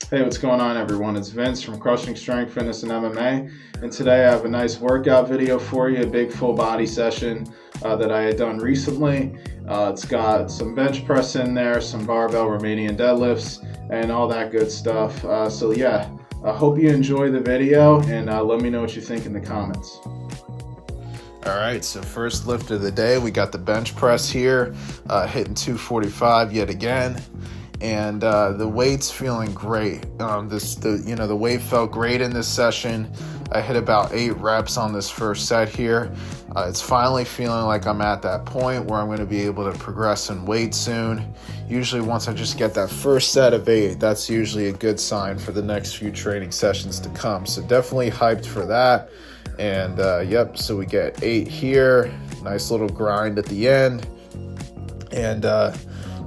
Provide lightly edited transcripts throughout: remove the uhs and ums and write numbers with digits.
Hey, what's going on, everyone? It's Vince from Crushing Strength, Fitness, and MMA. And today I have a nice workout video for you, a big full body session that I had done recently. It's got some bench press in there, some barbell Romanian deadlifts, and all that good stuff. I hope you enjoy the video and let me know what you think in the comments. All right, so first lift of the day, we got the bench press here, hitting 245 yet again, and the weight's feeling great. The weight felt great in this session. I hit about 8 reps on this first set here. It's finally feeling like I'm at that point where I'm going to be able to progress in weight soon. Usually once I just get that first set of 8, that's usually a good sign for the next few training sessions to come. So definitely hyped for that. And so we get 8 here, nice little grind at the end. And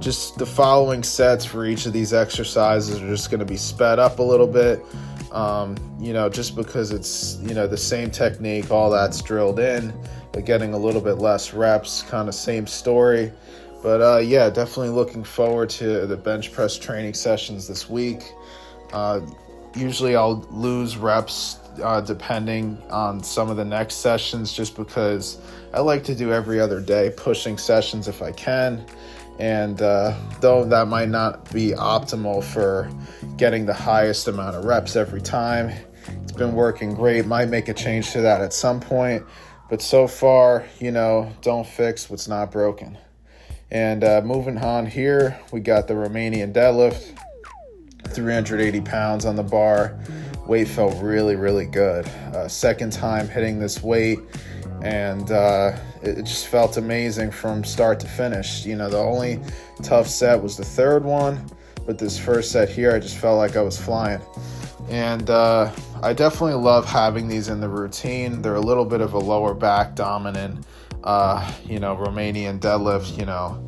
just the following sets for each of these exercises are just going to be sped up a little bit, just because it's, the same technique, all that's drilled in, but getting a little bit less reps, kind of same story. But definitely looking forward to the bench press training sessions this week. Usually I'll lose reps depending on some of the next sessions, just because I like to do every other day pushing sessions if I can. And though that might not be optimal for getting the highest amount of reps every time, it's been working great. Might make a change to that at some point, but so far, don't fix what's not broken. And moving on here, we got the Romanian deadlift, 380 pounds on the bar. Weight felt really, really good. Second time hitting this weight, and it just felt amazing from start to finish. The only tough set was the third one, but this first set here, I just felt like I was flying. And I definitely love having these in the routine. They're a little bit of a lower back dominant, Romanian deadlift,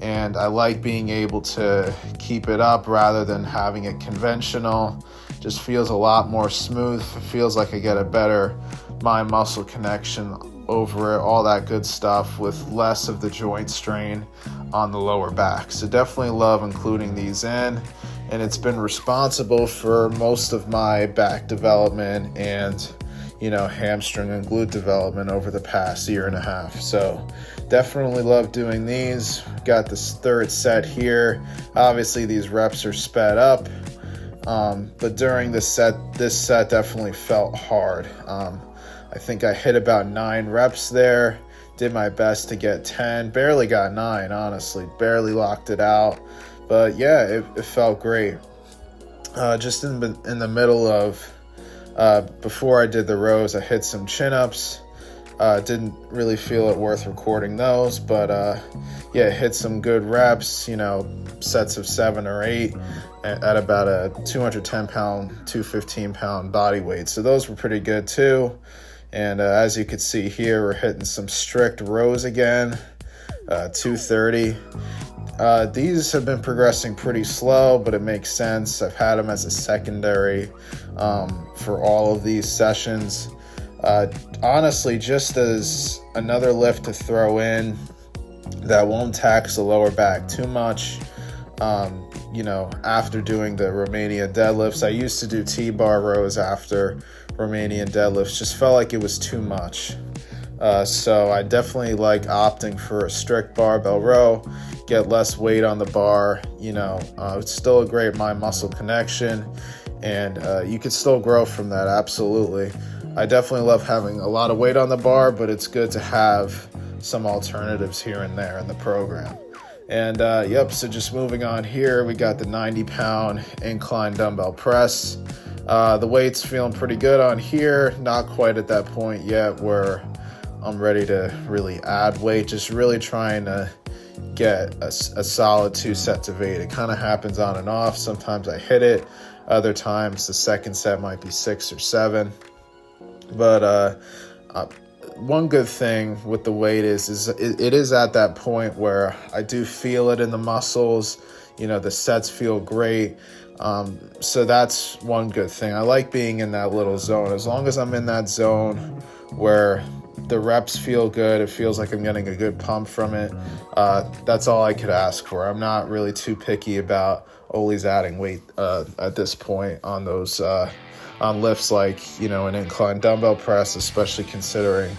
and I like being able to keep it up rather than having it conventional. Just feels a lot more smooth. It feels like I get a better mind-muscle connection over it, all that good stuff, with less of the joint strain on the lower back. So definitely love including these in, and it's been responsible for most of my back development and hamstring and glute development over the past year and a half. So definitely love doing these. Got this third set here. Obviously these reps are sped up, but during this set definitely felt hard. I think I hit about 9 reps there, did my best to get 10, barely got 9, honestly, barely locked it out. But yeah, it felt great. Just in the middle of before I did the rows, I hit some chin-ups. Didn't really feel it worth recording those, but hit some good reps, sets of 7 or 8 at about a 210 pound, 215 pound body weight. So those were pretty good too. And as you can see here, we're hitting some strict rows again, 230. These have been progressing pretty slow, but it makes sense. I've had them as a secondary for all of these sessions. Honestly, just as another lift to throw in that won't tax the lower back too much. After doing the Romanian deadlifts, I used to do T-bar rows after Romanian deadlifts. Just felt like it was too much. So I definitely like opting for a strict barbell row, get less weight on the bar. It's still a great mind-muscle connection, and you could still grow from that, absolutely. I definitely love having a lot of weight on the bar, but it's good to have some alternatives here and there in the program. And so just moving on here, we got the 90-pound incline dumbbell press. The weight's feeling pretty good on here, not quite at that point yet where I'm ready to really add weight, just really trying to get a solid 2 sets of 8. It kind of happens on and off. Sometimes I hit it, other times the second set might be 6 or 7. But one good thing with the weight is it is at that point where I do feel it in the muscles. The sets feel great. So that's one good thing. I like being in that little zone. As long as I'm in that zone where the reps feel good, it feels like I'm getting a good pump from it, that's all I could ask for. I'm not really too picky about always adding weight at this point on those on lifts like, an incline dumbbell press, especially considering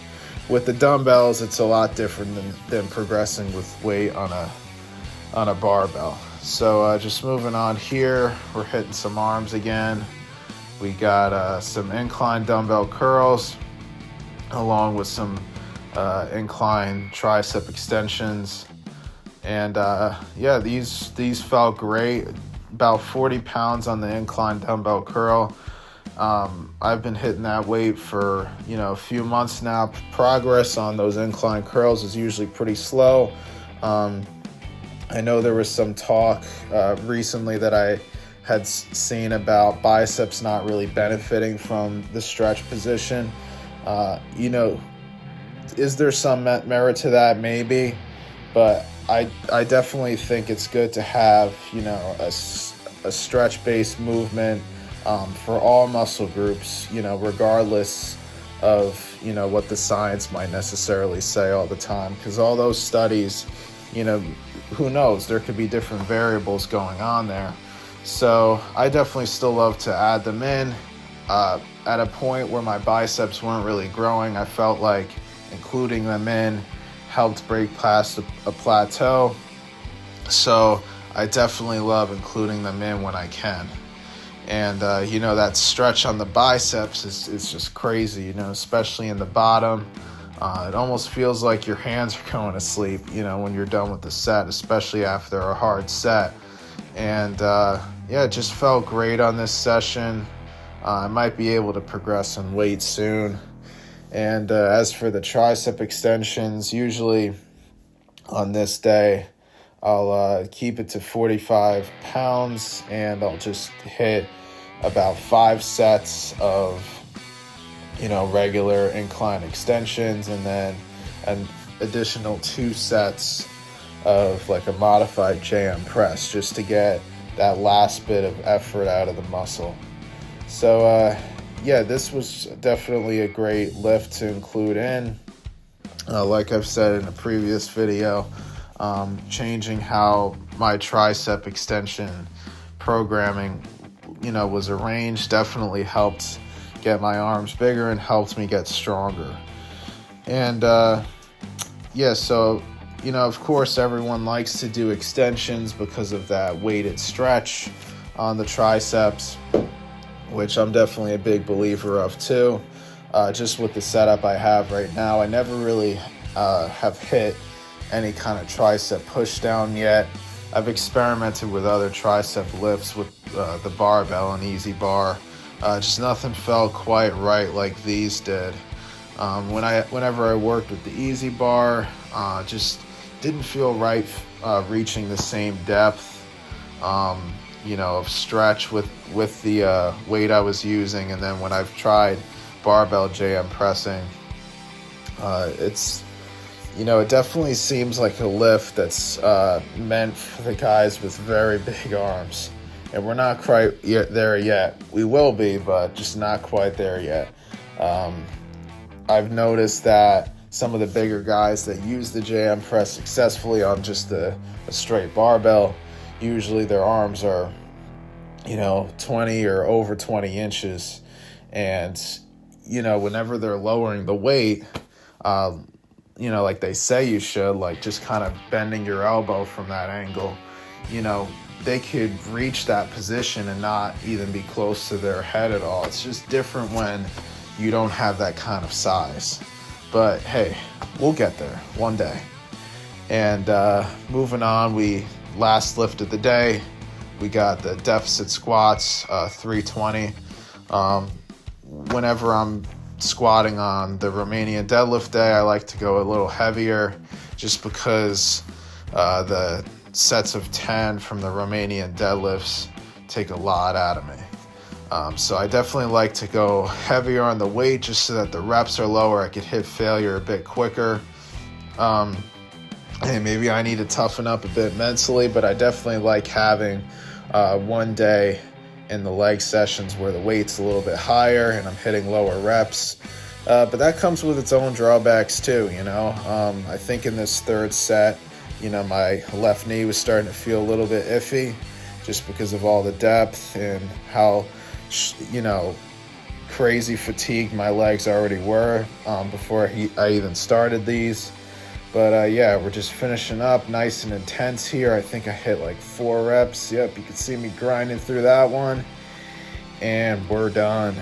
with the dumbbells, it's a lot different than progressing with weight on a barbell. So just moving on here, we're hitting some arms again. We got some incline dumbbell curls along with some incline tricep extensions. And these felt great. About 40 pounds on the incline dumbbell curl. I've been hitting that weight for, a few months now. Progress on those incline curls is usually pretty slow. I know there was some talk recently that I had seen about biceps not really benefiting from the stretch position. Is there some merit to that? Maybe, but I definitely think it's good to have, a stretch-based movement for all muscle groups, regardless of, what the science might necessarily say all the time. Because all those studies, who knows? There could be different variables going on there. So I definitely still love to add them in. At a point where my biceps weren't really growing, I felt like including them in helped break past a plateau. So I definitely love including them in when I can. And, that stretch on the biceps is just crazy, especially in the bottom. It almost feels like your hands are going to sleep, when you're done with the set, especially after a hard set. And, it just felt great on this session. I might be able to progress in weight soon. And as for the tricep extensions, usually on this day, I'll keep it to 45 pounds and I'll just hit about 5 sets of, regular incline extensions and then an additional 2 sets of like a modified JM press just to get that last bit of effort out of the muscle. So, this was definitely a great lift to include in. Like I've said in a previous video, changing how my tricep extension programming, was arranged definitely helped get my arms bigger and helped me get stronger. And, so, of course, everyone likes to do extensions because of that weighted stretch on the triceps, which I'm definitely a big believer of too. Just with the setup I have right now, I never really have hit any kind of tricep push down yet. I've experimented with other tricep lifts with the barbell and easy bar. Just nothing felt quite right like these did. Whenever I worked with the easy bar, just didn't feel right reaching the same depth, of stretch with the weight I was using. And then when I've tried barbell JM pressing, it definitely seems like a lift that's meant for the guys with very big arms. And we're not quite there yet. We will be, but just not quite there yet. I've noticed that some of the bigger guys that use the JM press successfully on just a straight barbell, usually their arms are, 20 or over 20 inches. And, whenever they're lowering the weight, like they say you should, like just kind of bending your elbow from that angle, they could reach that position and not even be close to their head at all. It's just different when you don't have that kind of size. But hey, we'll get there one day. And moving on, last lift of the day, we got the deficit squats, 320. Whenever I'm squatting on the Romanian deadlift day, I like to go a little heavier just because the sets of 10 from the Romanian deadlifts take a lot out of me. So I definitely like to go heavier on the weight just so that the reps are lower. I could hit failure a bit quicker. And maybe I need to toughen up a bit mentally, but I definitely like having one day in the leg sessions where the weight's a little bit higher and I'm hitting lower reps. But that comes with its own drawbacks too, I think in this third set, my left knee was starting to feel a little bit iffy. just because of all the depth and how, crazy fatigued my legs already were before I even started these. But yeah, we're just finishing up nice and intense here. I think I hit like 4 reps. Yep, you can see me grinding through that one. And we're done.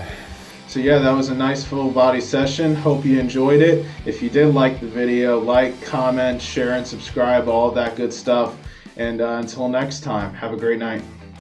So yeah, that was a nice full body session. Hope you enjoyed it. If you did like the video, like, comment, share, and subscribe, all of that good stuff. And until next time, have a great night.